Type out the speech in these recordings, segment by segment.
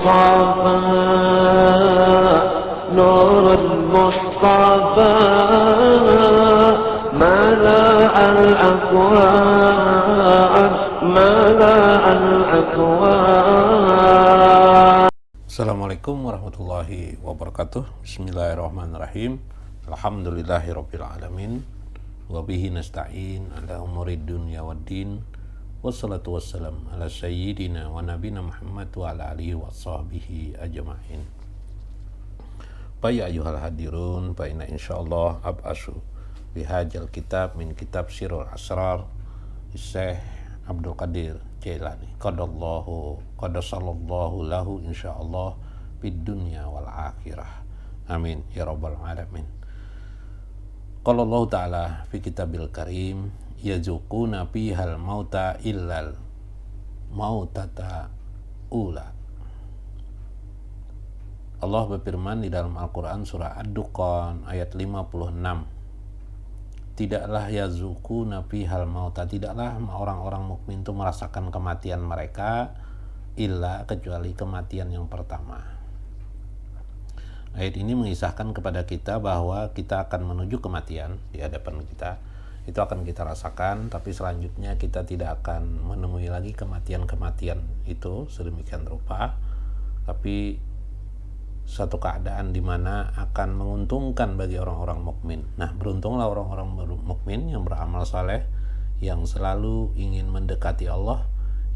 المصطفى نور المصطفى ملأ الأكوان ملأ الأكوان. Assalamualaikum warahmatullahi wabarakatuh. Bismillahirrahmanirrahim. Alhamdulillahirabbil alamin. Wa bihi nasta'in ala umuri dunya waddin. Wassalatu wassalam ala sayyidina wa nabina Muhammad wa ala alihi wa sahbihi ajma'in. Ya ayyuhal hadirun, fa inna insyaallah ab'asu bihajal kitab min kitab Sirrul Asrar Syekh Abdul Qadir Jailani qadasallallahu lahu insyaallah fid dunya wal akhirah. Amin ya rabbal alamin. Qala Allah Ta'ala fi kitabil karim yazuquna fihal mauta illal mautata ula. Allah berfirman di dalam Al-Quran surah Ad-Dukhan ayat 56, tidaklah yazuquna fihal mauta, tidaklah orang-orang mukmin itu merasakan kematian mereka illa, kecuali kematian yang pertama. Ayat ini mengisahkan kepada kita bahwa kita akan menuju kematian di hadapan kita. Itu akan kita rasakan, tapi selanjutnya kita tidak akan menemui lagi kematian-kematian itu sedemikian rupa. Tapi satu keadaan di mana akan menguntungkan bagi orang-orang mukmin. Nah, beruntunglah orang-orang mukmin yang beramal saleh, yang selalu ingin mendekati Allah,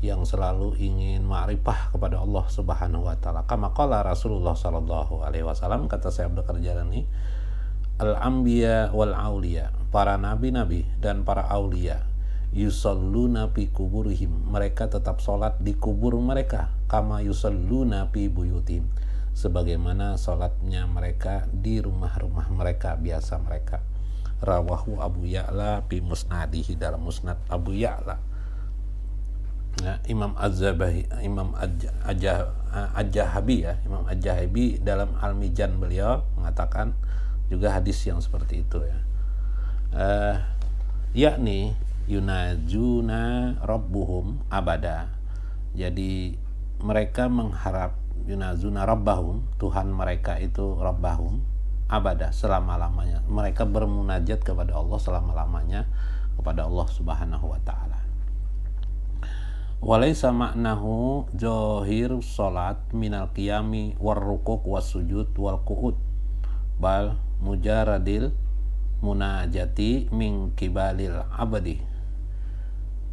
yang selalu ingin ma'rifah kepada Allah Subhanahu wa taala. Kama qala Rasulullah sallallahu alaihi wasallam, kata Syekh Abdul Qadir Jailani, al-anbiya wal auliya, para nabi-nabi dan para aulia, yusalluna fi kuburihim, mereka tetap salat di kubur mereka, kama yusalluna fi buyutihim, sebagaimana salatnya mereka di rumah-rumah mereka biasa mereka. Rawahu Abu Ya'la fi musnadihi, dalam musnad Abu Ya'la. Nah, Imam Az-Zabahi, Imam Aj-Jahabi ya, Imam Aj-Jahabi dalam Al-Mizan beliau mengatakan juga hadis yang seperti itu ya. Yakni yunajuna rabbuhum abada. Jadi mereka mengharap, yunazuna rabbahum, Tuhan mereka itu rabbahum abada, selama-lamanya. Mereka bermunajat kepada Allah selama-lamanya, kepada Allah Subhanahu wa taala. Walaysa ma'nahu zahir salat minal qiyami war rukuk was sujud wal qu'ud, bal mujaradil munajati min kibalil abadi.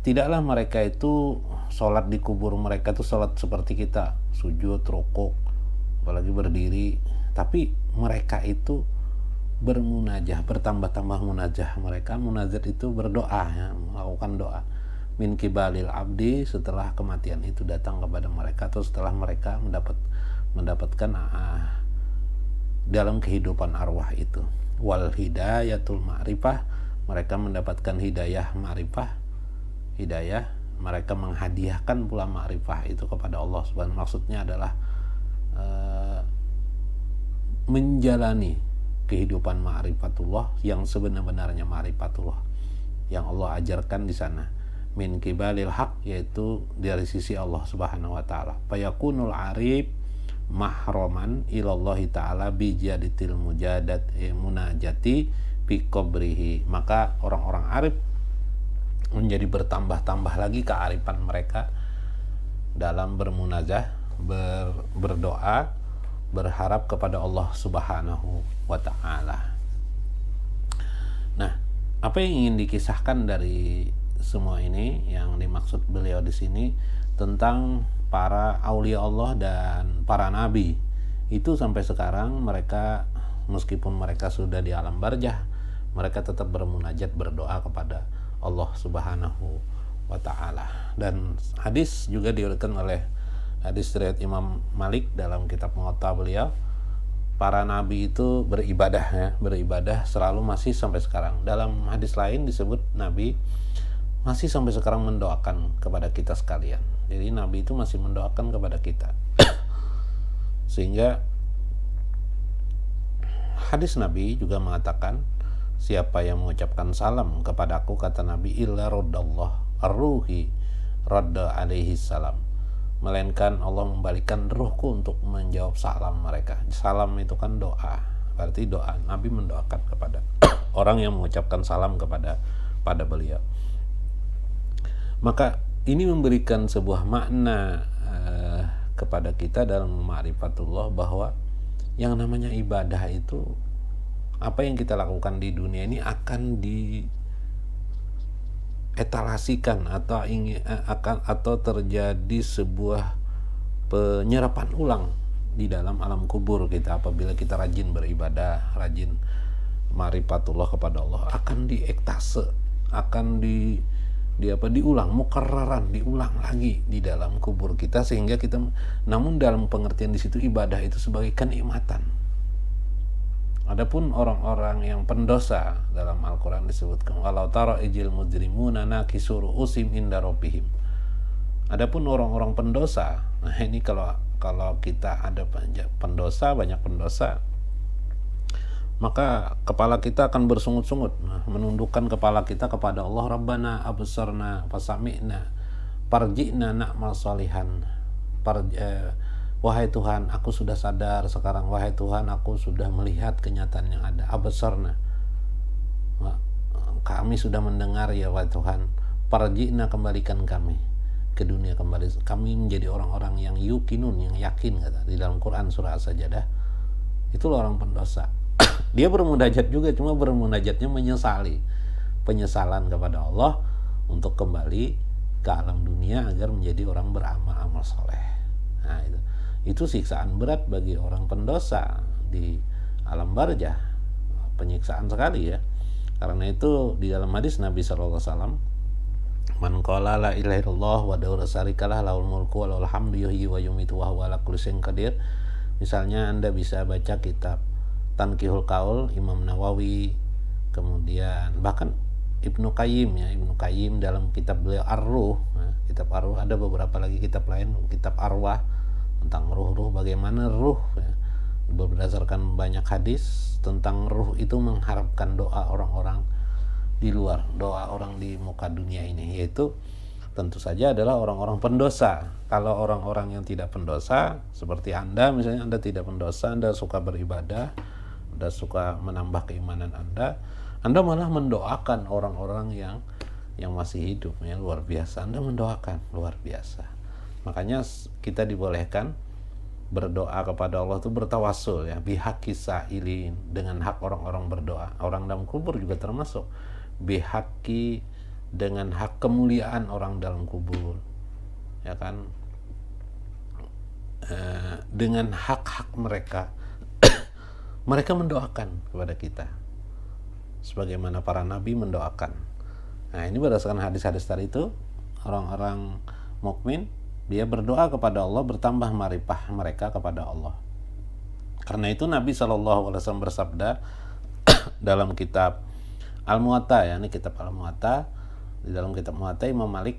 Tidaklah mereka itu salat di kubur mereka itu salat seperti kita, sujud, rukuk, apalagi berdiri, tapi mereka itu bermunajah, bertambah-tambah munajah. Mereka munajat itu berdoa ya, melakukan doa min kibalil abdi, setelah kematian itu datang kepada mereka, atau setelah mereka mendapatkan dalam kehidupan arwah itu. Wal hidayatul ma'rifah, mereka mendapatkan hidayah ma'rifah, hidayah, mereka menghadiahkan pula ma'rifah itu kepada Allah Subhanahu. Maksudnya adalah menjalani kehidupan ma'rifatullah yang sebenar-benarnya ma'rifatullah yang Allah ajarkan di sana. Min kibalil haq, yaitu dari sisi Allah Subhanahu wa taala. Fayakunul arif mahroman ilallahi ta'ala bijaditil mujadat munajati fi qabrihi, maka orang-orang arif menjadi bertambah-tambah lagi kearifan mereka dalam bermunajah, berdoa, berharap kepada Allah Subhanahu wa ta'ala. Nah, apa yang ingin dikisahkan dari semua ini, yang dimaksud beliau di sini tentang para aulia Allah dan para nabi itu sampai sekarang mereka, meskipun mereka sudah di alam barzah, mereka tetap bermunajat, berdoa kepada Allah Subhanahu wa ta'ala. Dan hadis juga diriwayatkan oleh hadis riwayat Imam Malik dalam kitab Muwatta beliau, para nabi itu beribadah ya, beribadah selalu, masih sampai sekarang. Dalam hadis lain disebut nabi masih sampai sekarang mendoakan kepada kita sekalian. Jadi nabi itu masih mendoakan kepada kita. Sehingga hadis nabi juga mengatakan, siapa yang mengucapkan salam kepadaku, kata nabi, illa raddallah ar-ruhi radda alaihi salam, melainkan Allah membalikkan ruhku untuk menjawab salam mereka. Salam itu kan doa, berarti doa. Nabi mendoakan kepada orang yang mengucapkan salam pada beliau. Maka ini memberikan sebuah makna kepada kita dalam ma'rifatullah, bahwa yang namanya ibadah itu, apa yang kita lakukan di dunia ini akan dietalasikan atau terjadi sebuah penyerapan ulang di dalam alam kubur kita. Apabila kita rajin beribadah, rajin ma'rifatullah kepada Allah, akan diektase, akan diulang, mukarraran, diulang lagi di dalam kubur kita, sehingga kita, namun dalam pengertian di situ ibadah itu sebagai kenikmatan. Adapun orang-orang yang pendosa, dalam Al-Quran disebutkan, walau tara ijil mujrimuna nakisu ru'usim inda rabbihim. Adapun orang-orang pendosa, nah ini kalau kita ada pendosa, banyak pendosa, maka kepala kita akan bersungut-sungut, menundukkan kepala kita kepada Allah. Rabbana absarna fasami'na farji'na na'mal salihan. Wahai Tuhan, aku sudah sadar sekarang. Wahai Tuhan, aku sudah melihat kenyataan yang ada. Absarna, kami sudah mendengar ya wahai Tuhan. Farji'na, kembalikan kami ke dunia kembali. Kami menjadi orang-orang yang yukinun, yang yakin, kata di dalam Quran surah As-Sajdah. Itulah orang pendosa. Dia bermunajat juga, cuma bermunajatnya menyesali, penyesalan kepada Allah untuk kembali ke alam dunia agar menjadi orang beramal soleh. Nah, itu siksaan berat bagi orang pendosa di alam barzah, penyiksaan sekali ya. Karena itu di dalam hadis Nabi SAW, man qala la ilaha illallah wa la syarikalah lahul mulku wa lahul hamdu yuhyi wa yumiitu wa huwa ala kulli syai'in qadir. Misalnya Anda bisa baca kitab Tanqihul Qaul Imam Nawawi, kemudian bahkan Ibnu Qayyim dalam kitab beliau Ar-Ruh, kitab Ar-Ruh, ada beberapa lagi kitab lain, kitab Arwah, tentang ruh, bagaimana ruh ya, berdasarkan banyak hadis tentang ruh itu mengharapkan doa orang-orang di luar, doa orang di muka dunia ini, yaitu tentu saja adalah orang-orang pendosa. Kalau orang-orang yang tidak pendosa seperti Anda, misalnya Anda tidak pendosa, Anda suka beribadah, Anda suka menambah keimanan Anda malah mendoakan orang-orang yang masih hidup, ya luar biasa. Anda mendoakan luar biasa. Makanya kita dibolehkan berdoa kepada Allah itu bertawassul ya, bihaqi sa'ilin, dengan hak orang-orang berdoa. Orang dalam kubur juga termasuk bihaqi, dengan hak kemuliaan orang dalam kubur, ya kan, dengan hak-hak mereka. Mereka mendoakan kepada kita sebagaimana para nabi mendoakan. Nah, ini berdasarkan hadis-hadis tadi itu, orang-orang mukmin dia berdoa kepada Allah, bertambah ma'rifah mereka kepada Allah. Karena itu Nabi SAW bersabda dalam kitab Al-Muwatta, ya, ini kitab Al-Muwatta, di dalam kitab Muwatta Imam Malik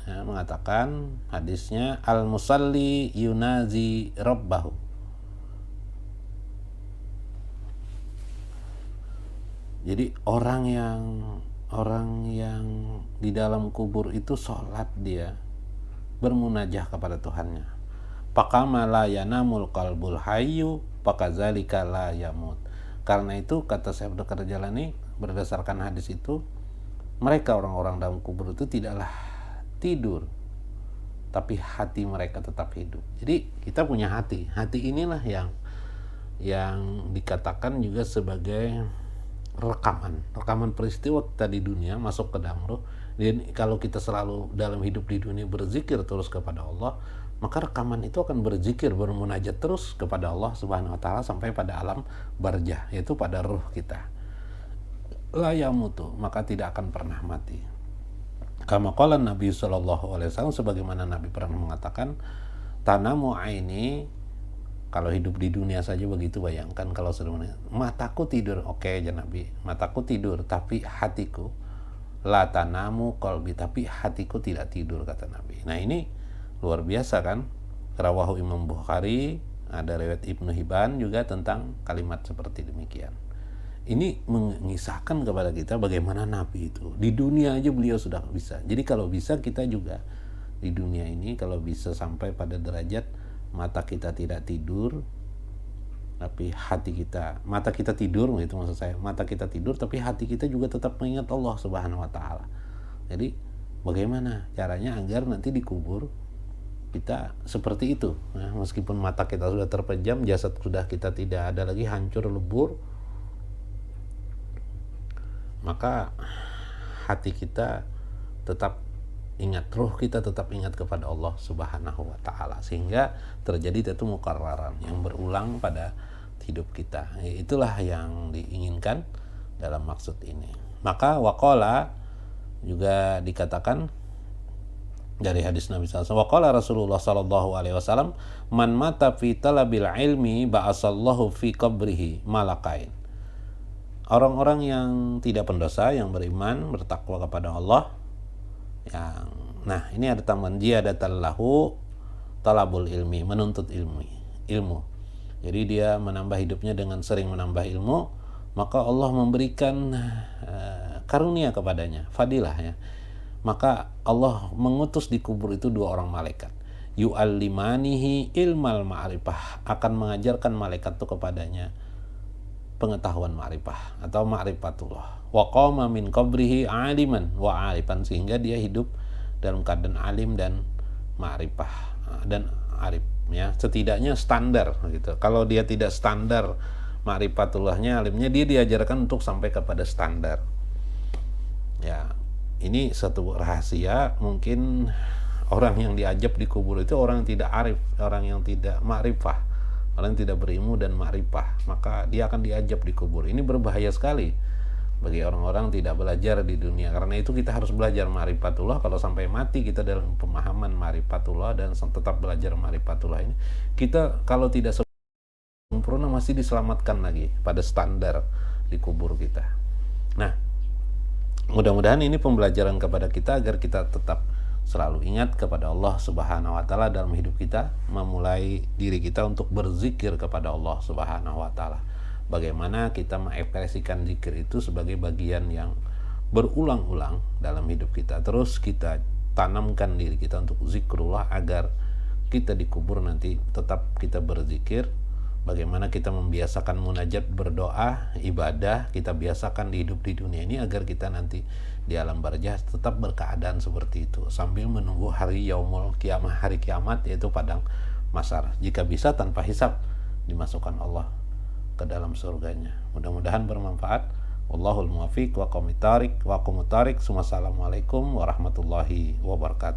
ya, mengatakan hadisnya, al-musalli yunazi rabbahu. Jadi orang yang di dalam kubur itu sholat, dia bermunajah kepada Tuhannya. Pakama la yanamul qalbul hayyu pakazalika la yamut. Karena itu kata Syekh Abdul Jalani, berdasarkan hadis itu, mereka orang-orang dalam kubur itu tidaklah tidur, tapi hati mereka tetap hidup. Jadi kita punya hati. Hati inilah yang dikatakan juga sebagai rekaman peristiwa kita di dunia masuk ke dalam roh. Dan kalau kita selalu dalam hidup di dunia berzikir terus kepada Allah, maka rekaman itu akan berzikir, bermunajat terus kepada Allah Subhanahu wa taala sampai pada alam barzah, yaitu pada ruh kita. La yamutu, maka tidak akan pernah mati. Kama qala Nabi sallallahu alaihi wasallam, sebagaimana Nabi pernah mengatakan, tanamu aini, kalau hidup di dunia saja begitu, bayangkan kalau sebenarnya mataku tidur, oke ya Nabi, mataku tidur tapi hatiku, la tanamu qalbi, tapi hatiku tidak tidur, kata Nabi. Nah, ini luar biasa kan? Rawahu Imam Bukhari, ada riwayat Ibnu Hibban juga tentang kalimat seperti demikian. Ini mengisahkan kepada kita bagaimana Nabi itu di dunia aja beliau sudah bisa. Jadi kalau bisa kita juga di dunia ini kalau bisa sampai pada derajat mata kita tidak tidur tapi mata kita tidur, itu maksud saya, mata kita tidur tapi hati kita juga tetap mengingat Allah Subhanahu wa taala. Jadi bagaimana caranya agar nanti dikubur kita seperti itu, nah, meskipun mata kita sudah terpejam, jasad sudah kita tidak ada lagi, hancur lebur, maka hati kita tetap ingat, ruh kita tetap ingat kepada Allah Subhanahu wa taala, sehingga terjadi itu mukarraran yang berulang pada hidup kita. Itulah yang diinginkan dalam maksud ini. Maka waqala juga dikatakan dari hadis Nabi SAW, waqala Rasulullah sallallahu alaihi wasallam, man mata fi talabil ilmi ba'asallahu fi qabrihi malakain. Orang-orang yang tidak pendosa, yang beriman, bertakwa kepada Allah, nah ini ada tambahan, jiyadatan lahu talabul ilmi, menuntut ilmu. Jadi dia menambah hidupnya dengan sering menambah ilmu, maka Allah memberikan karunia kepadanya, fadilah ya. Maka Allah mengutus di kubur itu 2 orang malaikat, yu'allimanihi ilmal ma'rifah, akan mengajarkan malaikat itu kepadanya pengetahuan ma'rifah atau ma'rifatullah. Wa qama min qabrihi aliman wa arifan, sehingga dia hidup dalam keadaan alim dan ma'rifah dan arif ya, setidaknya standar gitu. Kalau dia tidak standar ma'rifatullahnya, alimnya, dia diajarkan untuk sampai kepada standar. Ya, ini satu rahasia. Mungkin orang yang diajab di kubur itu orang yang tidak arif, orang yang tidak ma'rifah, orang yang tidak berilmu dan ma'rifah, maka dia akan diajab di kubur. Ini berbahaya sekali bagi orang-orang tidak belajar di dunia. Karena itu kita harus belajar ma'rifatullah. Kalau sampai mati kita dalam pemahaman ma'rifatullah dan tetap belajar ma'rifatullah ini, kita kalau tidak sempurna masih diselamatkan lagi pada standar di kubur kita. Nah, mudah-mudahan ini pembelajaran kepada kita agar kita tetap selalu ingat kepada Allah Subhanahu wa taala dalam hidup kita, memulai diri kita untuk berzikir kepada Allah Subhanahu wa taala. Bagaimana kita mengekspresikan zikir itu sebagai bagian yang berulang-ulang dalam hidup kita. Terus kita tanamkan diri kita untuk zikrullah agar kita dikubur nanti tetap kita berzikir. Bagaimana kita membiasakan munajat, berdoa, ibadah, kita biasakan di hidup di dunia ini agar kita nanti di alam barzah tetap berkeadaan seperti itu sambil menunggu hari yaumul kiamah, hari kiamat, yaitu padang mahsyar. Jika bisa tanpa hisab dimasukkan Allah ke dalam surganya. Mudah-mudahan bermanfaat. Wallahul muwaffiq wa qum tarik. Wassalamualaikum warahmatullahi wabarakatuh.